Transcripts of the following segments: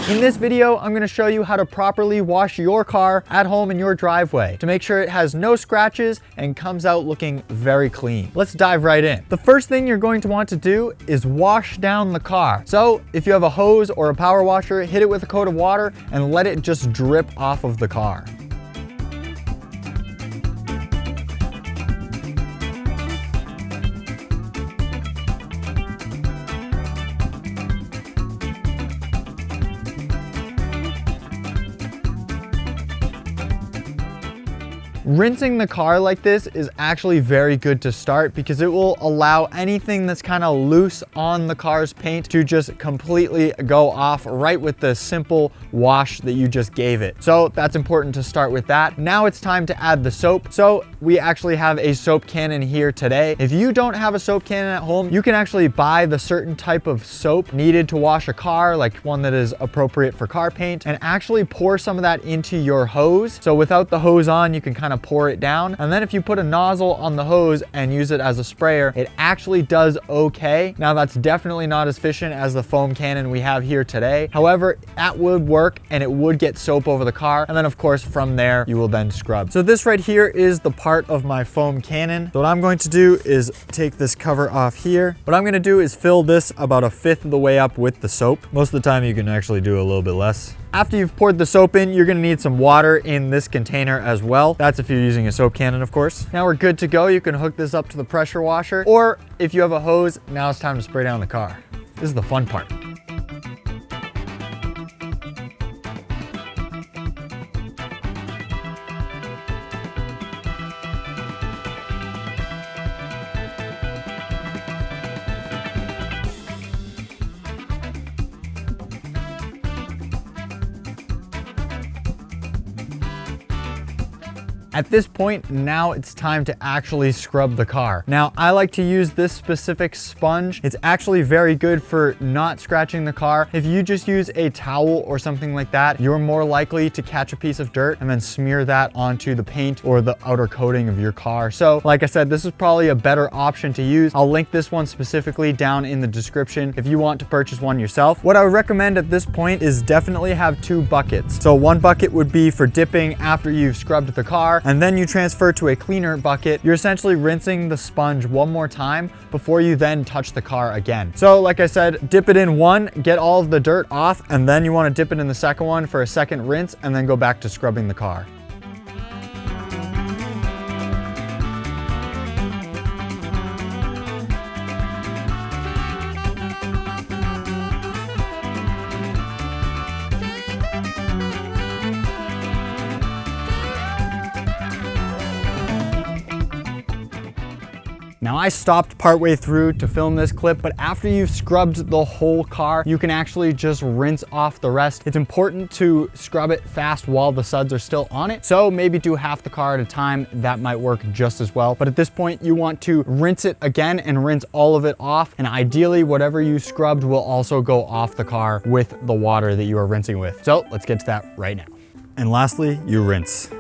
In this video, I'm gonna show you how to properly wash your car at home in your driveway to make sure it has no scratches and comes out looking very clean. Let's dive right in. The first thing you're going to want to do is wash down the car. So if you have a hose or a power washer, hit it with a coat of water and let it just drip off of the car. Rinsing the car like this is actually very good to start because it will allow anything that's kind of loose on the car's paint to just completely go off right with the simple wash that you just gave it. So that's important to start with that. Now it's time to add the soap. So we actually have a soap cannon here today. If you don't have a soap cannon at home, you can actually buy the certain type of soap needed to wash a car, like one that is appropriate for car paint, and actually pour some of that into your hose. So without the hose on, you can kind of pour it down. And then if you put a nozzle on the hose and use it as a sprayer, it actually does okay. Now that's definitely not as efficient as the foam cannon we have here today. However, that would work and it would get soap over the car. And then of course from there, you will then scrub. So this right here is the part of my foam cannon. So what I'm going to do is take this cover off here. What I'm going to do is fill this about 1/5 of the way up with the soap. Most of the time you can actually do a little bit less. After you've poured the soap in, you're gonna need some water in this container as well. That's if you're using a soap cannon, of course. Now we're good to go. You can hook this up to the pressure washer, or if you have a hose, now it's time to spray down the car. This is the fun part. At this point, now it's time to actually scrub the car. Now, I like to use this specific sponge. It's actually very good for not scratching the car. If you just use a towel or something like that, you're more likely to catch a piece of dirt and then smear that onto the paint or the outer coating of your car. So, like I said, this is probably a better option to use. I'll link this one specifically down in the description if you want to purchase one yourself. What I would recommend at this point is definitely have 2 buckets. So one bucket would be for dipping after you've scrubbed the car, and then you transfer to a cleaner bucket. You're essentially rinsing the sponge one more time before you then touch the car again. So like I said, dip it in one, get all of the dirt off, and then you want to dip it in the second one for a second rinse, and then go back to scrubbing the car. Now I stopped partway through to film this clip, but after you've scrubbed the whole car, you can actually just rinse off the rest. It's important to scrub it fast while the suds are still on it. So maybe do half the car at a time. That might work just as well. But at this point, you want to rinse it again and rinse all of it off. And ideally, whatever you scrubbed will also go off the car with the water that you are rinsing with. So let's get to that right now. And lastly, you rinse.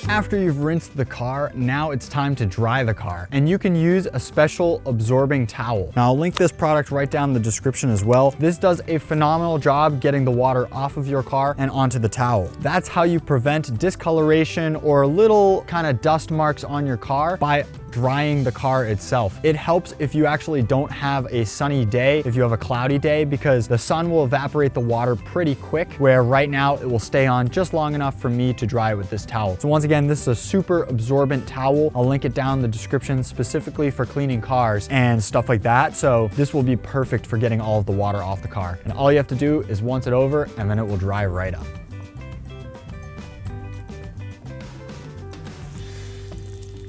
After you've rinsed the car, now it's time to dry the car. And you can use a special absorbing towel. Now I'll link this product right down in the description as well. This does a phenomenal job getting the water off of your car and onto the towel. That's how you prevent discoloration or little kind of dust marks on your car by drying the car itself. It helps if you actually don't have a sunny day, if you have a cloudy day, because the sun will evaporate the water pretty quick, where right now it will stay on just long enough for me to dry it with this towel. So once again, this is a super absorbent towel. I'll link it down in the description specifically for cleaning cars and stuff like that. So this will be perfect for getting all of the water off the car. And all you have to do is once it over and then it will dry right up.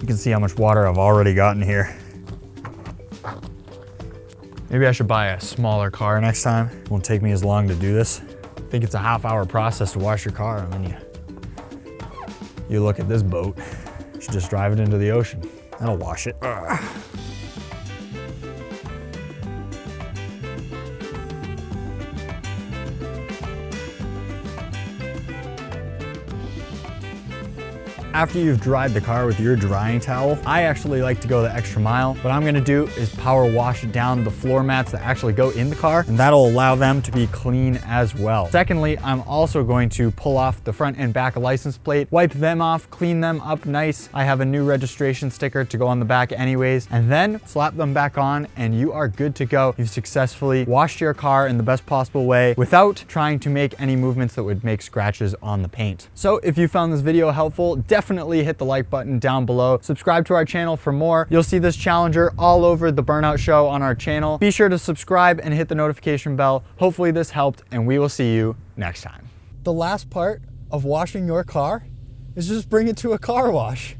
You can see how much water I've already gotten here. Maybe I should buy a smaller car next time. It won't take me as long to do this. I think it's a half-hour process to wash your car, and then you look at this boat. You should just drive it into the ocean. That'll wash it. Ugh. After you've dried the car with your drying towel, I actually like to go the extra mile. What I'm gonna do is power wash down the floor mats that actually go in the car, and that'll allow them to be clean as well. Secondly, I'm also going to pull off the front and back license plate, wipe them off, clean them up nice. I have a new registration sticker to go on the back anyways, and then slap them back on and you are good to go. You've successfully washed your car in the best possible way without trying to make any movements that would make scratches on the paint. So if you found this video helpful, definitely hit the like button down below. Subscribe to our channel for more. You'll see this Challenger all over the Burnout show on our channel. Be sure to subscribe and hit the notification bell. Hopefully this helped, and we will see you next time. The last part of washing your car is just bring it to a car wash.